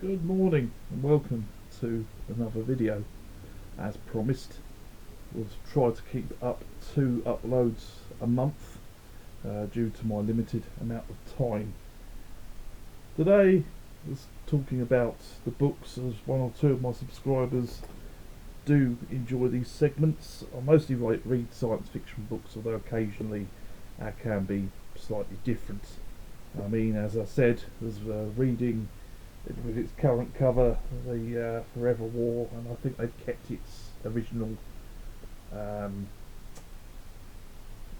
Good morning and welcome to another video. As promised, we'll try to keep up 2 uploads a month due to my limited amount of time. Today I was talking about the books, as one or two of my subscribers do enjoy these segments. I mostly read science fiction books, although occasionally I can be slightly different. I mean, as I said, I was reading with its current cover, the Forever War, and I think they've kept its original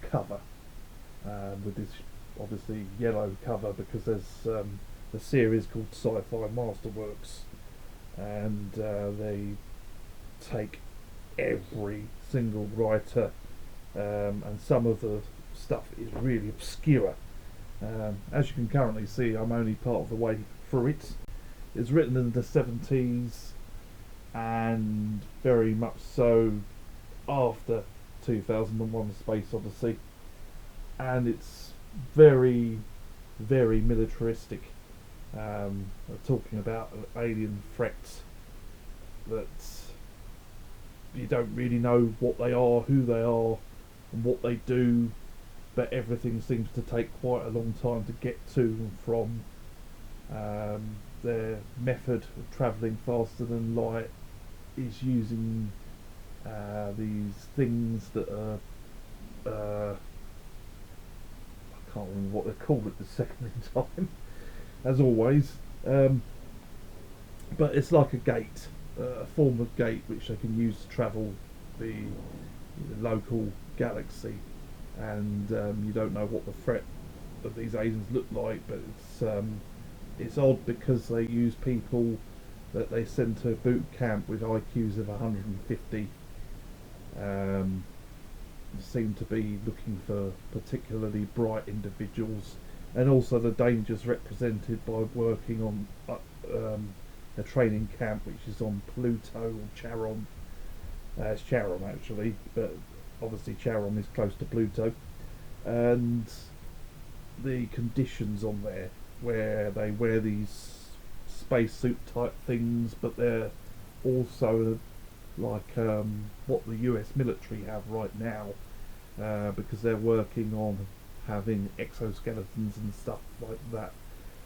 cover with this obviously yellow cover, because there's a series called Sci-Fi Masterworks, and they take every single writer, and some of the stuff is really obscure. As you can currently see, I'm only part of the way through it. It's written in the 70s and very much so after 2001: Space Odyssey, and it's very, very militaristic, talking about alien threats that you don't really know what they are, who they are, and what they do, but everything seems to take quite a long time to get to and from. Their method of travelling faster than light is using these things that are I can't remember what they're called at the second in time, as always, but it's like a gate, a form of gate which they can use to travel the local galaxy, and you don't know what the threat of these aliens look like, but it's odd because they use people that they send to boot camp with IQs of 150. Seem to be looking for particularly bright individuals, and also the dangers represented by working on a training camp which is on Pluto or Charon. It's Charon actually, but obviously Charon is close to Pluto, and the conditions on there, where they wear these spacesuit type things, but they're also like what the US military have right now, because they're working on having exoskeletons and stuff like that,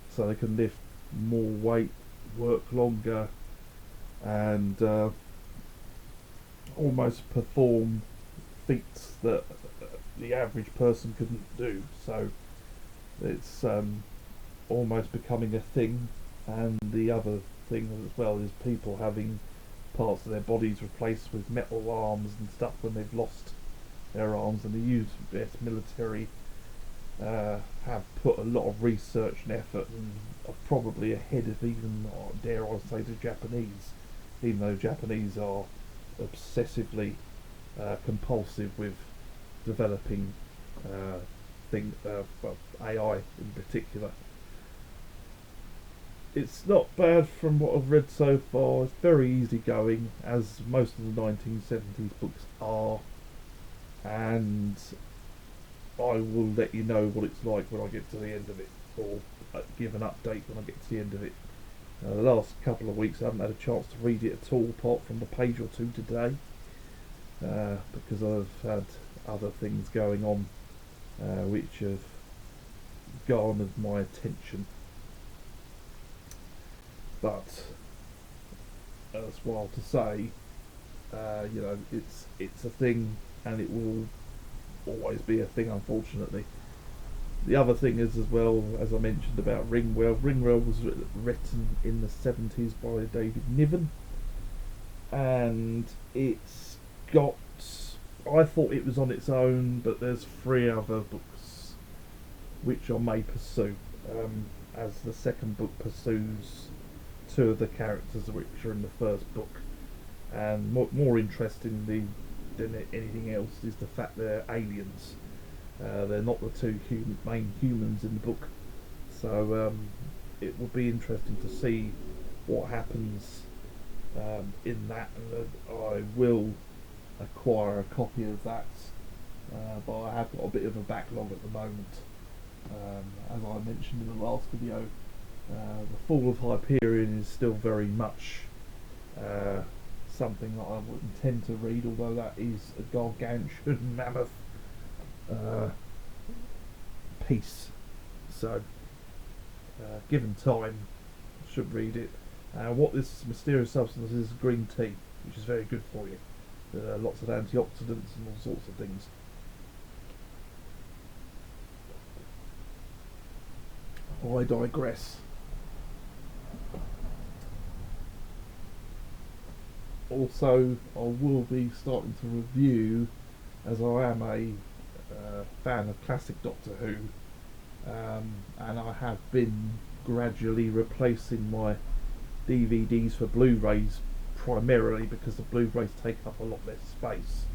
so they can lift more weight, work longer, and almost perform feats that the average person couldn't do. So it's almost becoming a thing. And the other thing as well is people having parts of their bodies replaced with metal arms and stuff when they've lost their arms, and the US military have put a lot of research and effort, and are probably ahead of even, dare I say, the Japanese, even though Japanese are obsessively compulsive with developing AI in particular. It's not bad from what I've read so far. It's very easygoing, as most of the 1970s books are, and I will let you know what it's like when I get to the end of it, or give an update when I get to the end of it. The last couple of weeks I haven't had a chance to read it at all, apart from a page or two today, because I've had other things going on which have garnered my attention. But that's wild to say, it's a thing, and it will always be a thing, unfortunately. The other thing is, as well, as I mentioned about Ringworld. Ringworld was written in the 70s by David Niven, and it's got, I thought it was on its own, but there's 3 other books which I may pursue, as the second book pursues 2 of the characters which are in the first book. And more interestingly than anything else is the fact they're aliens. They're not the 2 main humans in the book, so it will be interesting to see what happens in that, and I will acquire a copy of that, but I have got a bit of a backlog at the moment. As I mentioned in the last video, The Fall of Hyperion is still very much something that I wouldn't tend to read, although that is a gargantuan mammoth piece. So, given time, I should read it. What this mysterious substance is green tea, which is very good for you. Lots of antioxidants and all sorts of things. I digress. Also, I will be starting to review, as I am a fan of classic Doctor Who, and I have been gradually replacing my DVDs for Blu-rays, primarily because the Blu-rays take up a lot less space,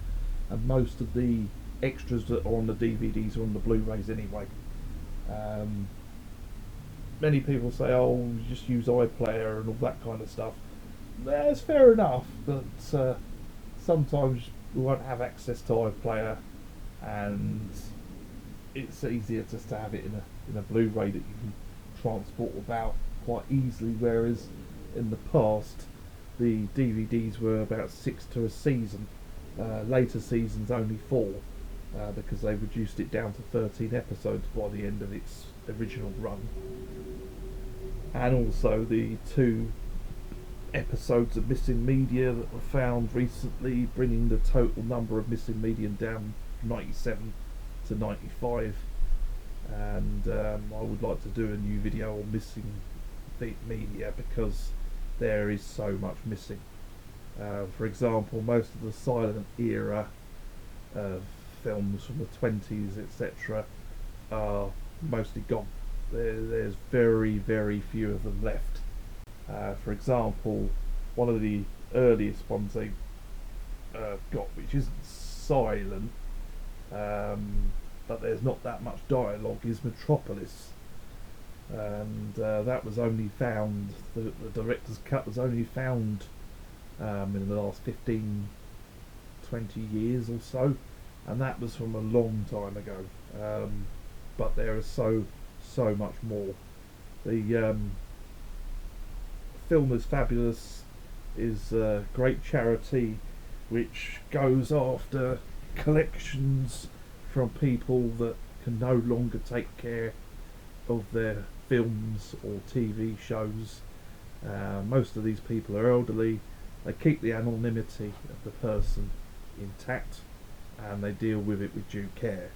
and most of the extras that are on the DVDs are on the Blu-rays anyway. Many people say, "Oh, you just use iPlayer and all that kind of stuff." That's fair enough, but sometimes we won't have access to iPlayer, and it's easier just to have it in a Blu-ray that you can transport about quite easily. Whereas in the past, the DVDs were about 6 to a season. Later seasons only 4, because they reduced it down to 13 episodes by the end of its original run. And also the 2 episodes of missing media that were found recently, bringing the total number of missing media down from 97 to 95. And I would like to do a new video on missing media, because there is so much missing. For example, most of the silent era films from the 20s, etc., are mostly gone. There's very, very few of them left. For example, one of the earliest ones they got, which isn't silent, but there's not that much dialogue, is Metropolis. And that was only found, the director's cut was only found in the last 15, 20 years or so, and that was from a long time ago. But there is so much more. The Film is Fabulous is a great charity which goes after collections from people that can no longer take care of their films or TV shows. Most of these people are elderly. They keep the anonymity of the person intact, and they deal with it with due care.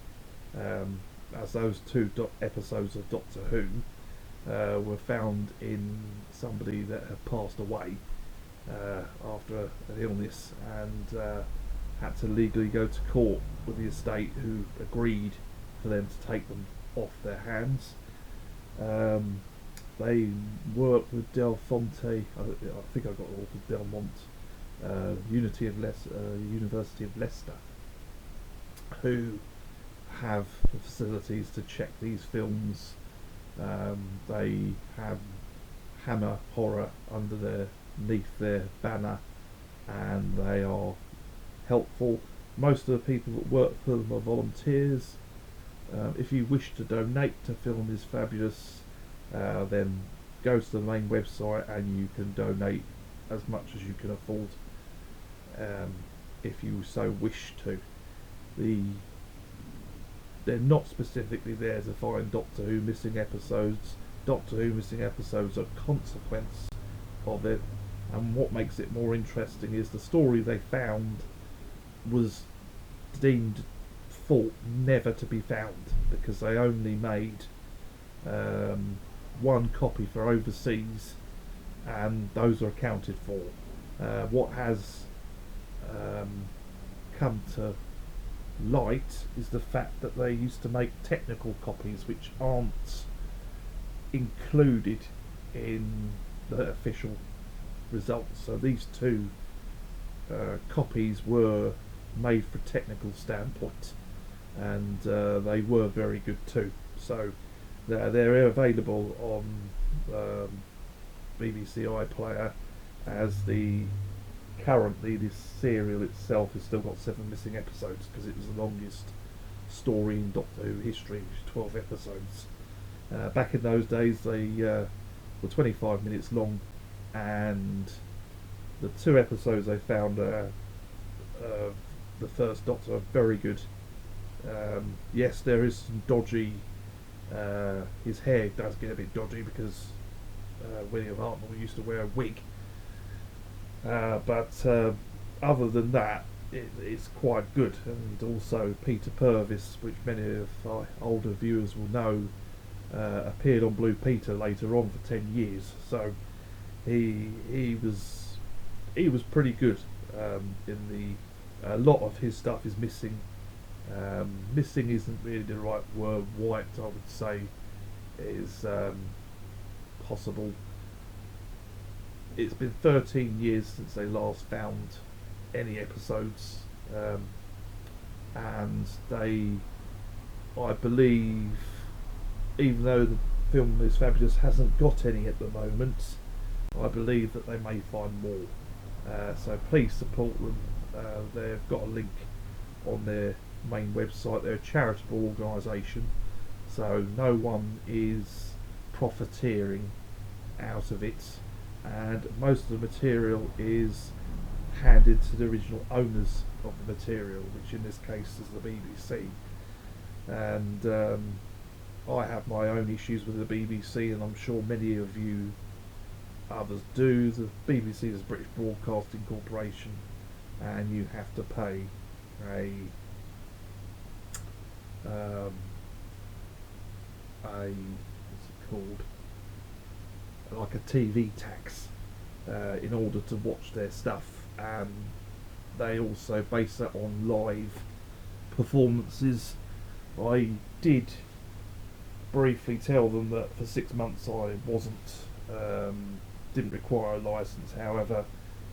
As those 2 episodes of Doctor Who were found in somebody that had passed away after an illness, and had to legally go to court with the estate, who agreed for them to take them off their hands. They work with Del Fonte, I think I got it all with Delmont, University of Leicester, who have the facilities to check these films. They have Hammer Horror underneath their banner, and they are helpful. Most of the people that work for them are volunteers. If you wish to donate to Film is Fabulous, then go to the main website and you can donate as much as you can afford, if you so wish to. They're not specifically there to find Doctor Who missing episodes. Doctor Who missing episodes are a consequence of it, and what makes it more interesting is the story they found was thought never to be found, because they only made 1 copy for overseas, and those are accounted for. What has come to light is the fact that they used to make technical copies which aren't included in the official results. So these 2 copies were made for technical standpoint, and they were very good too. So they're available on BBC iPlayer, as currently this serial itself has still got 7 missing episodes, because it was the longest story in Doctor Who history, which is 12 episodes. Back in those days, they were 25 minutes long, and the 2 episodes they found the first Doctor are very good. Yes, there is some dodgy. His hair does get a bit dodgy because William Hartnell used to wear a wig. But other than that, it's quite good. And also Peter Purvis, which many of our older viewers will know, appeared on Blue Peter later on for 10 years. So he was pretty good. A lot of his stuff is missing. Missing isn't really the right word. Wiped, I would say, is possible. It's been 13 years since they last found any episodes, and I believe, even though the film is fabulous, hasn't got any at the moment, I believe that they may find more. So please support them. They've got a link on their main website. They're a charitable organisation, so no one is profiteering out of it, and most of the material is handed to the original owners of the material, which in this case is the BBC. And I have my own issues with the BBC, and I'm sure many of you others do. The BBC is a British Broadcasting Corporation, and you have to pay what's it called, like a TV tax, in order to watch their stuff. They also base that on live performances. I did briefly tell them that for 6 months I didn't require a license. However,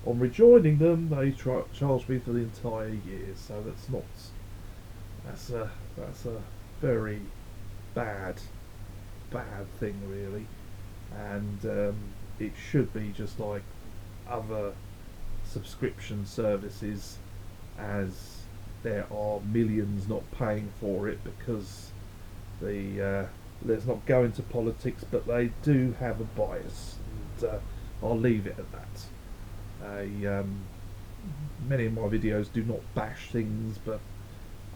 on rejoining them, they charged me for the entire year. So that's a very bad thing, really. And it should be just like other subscription services, as there are millions not paying for it, because let's not go into politics, but they do have a bias, and I'll leave it at that. Many of my videos do not bash things, but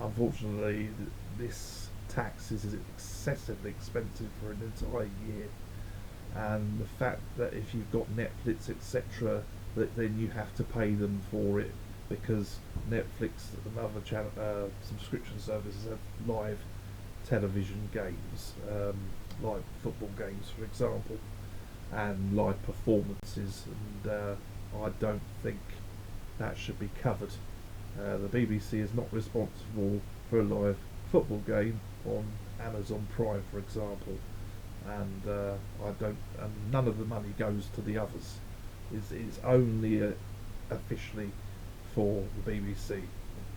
unfortunately this tax is excessively expensive for an entire year, and the fact that if you've got Netflix, etc., that then you have to pay them for it, because Netflix and other subscription services have live television games, live football games for example, and live performances, and I don't think that should be covered. The BBC is not responsible for a live football game on Amazon Prime, for example, and none of the money goes to the others. It's only officially for the BBC.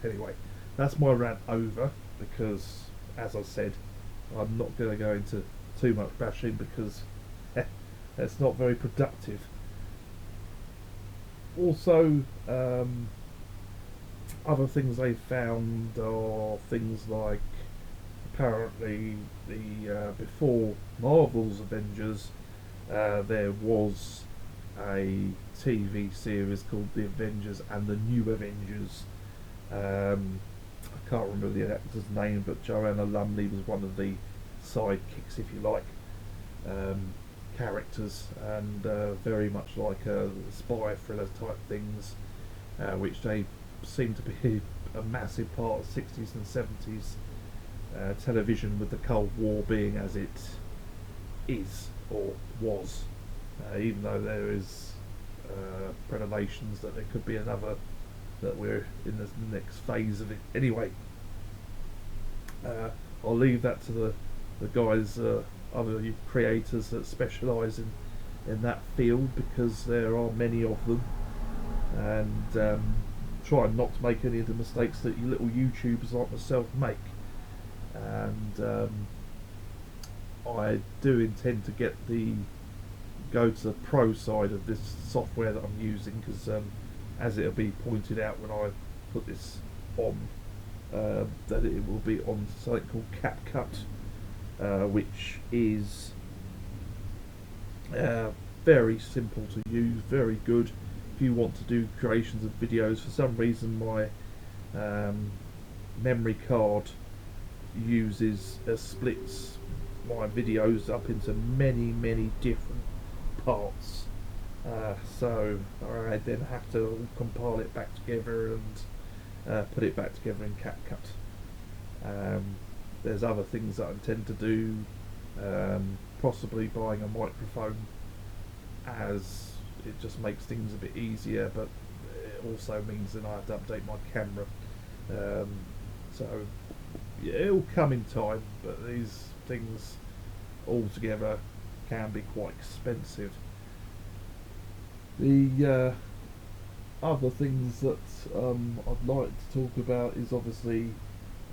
Anyway, that's my rant over, because, as I said, I'm not going to go into too much bashing, because that's not very productive. Also, other things they found are things like, apparently before Marvel's Avengers, there was a TV series called The Avengers and the New Avengers. I can't remember the actor's name, but Joanna Lumley was one of the sidekicks, if you like, characters, and very much like spy thriller type things, which they seem to be a massive part of 60s and 70s television, with the Cold War being as it is or was, even though there is predilations that there could be another, that we're in the next phase of it. Anyway, I'll leave that to the guys, other creators that specialise in that field, because there are many of them, and try not to make any of the mistakes that you little YouTubers like myself make. And I do intend to go to the pro side of this software that I'm using, because as it'll be pointed out when I put this on, that it will be on something called CapCut, which is Uh, very simple to use, very good. If you want to do creations of videos, for some reason my um, memory card splits my videos up into many different parts. So I then have to compile it back together and put it back together in CapCut. There's other things that I intend to do, possibly buying a microphone, as it just makes things a bit easier, but it also means that I have to update my camera. So yeah, it'll come in time, but these things altogether can be quite expensive. The other things that I'd like to talk about is obviously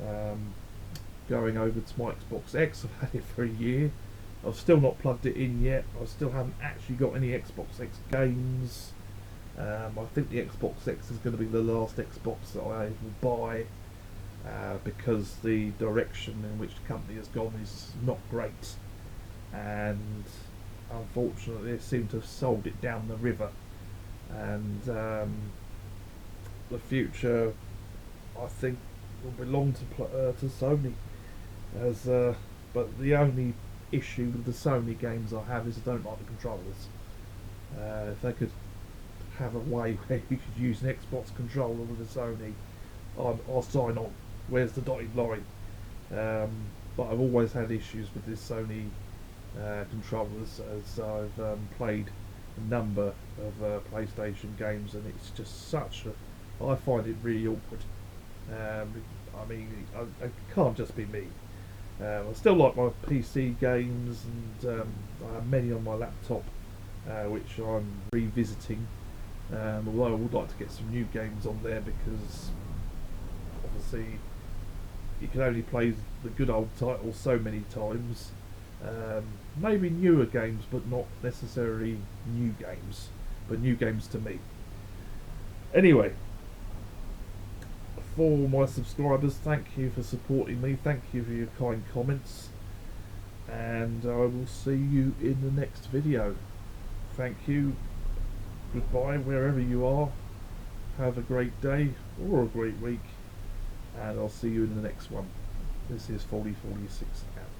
um, going over to my Xbox X. I've had it for a year. I've still not plugged it in yet. I still haven't actually got any Xbox X games. I think the Xbox X is going to be the last Xbox that I will buy, because the direction in which the company has gone is not great, and unfortunately they seem to have sold it down the river, and the future, I think, will belong to Sony. As But the only issue with the Sony games I have is I don't like the controllers. If they could have a way where you could use an Xbox controller with a Sony, I'll sign on. Where's the dotted line? But I've always had issues with this Sony controllers, as I've played a number of PlayStation games, and it's just I find it really awkward. I mean, it can't just be me. I still like my PC games, and I have many on my laptop, which I'm revisiting. Although I would like to get some new games on there, because obviously you can only play the good old titles so many times. Maybe newer games, but not necessarily new games, but new games to me. Anyway, for my subscribers, thank you for supporting me, thank you for your kind comments, and I will see you in the next video. Thank you, goodbye wherever you are, have a great day or a great week, and I'll see you in the next one. This is 4046 out.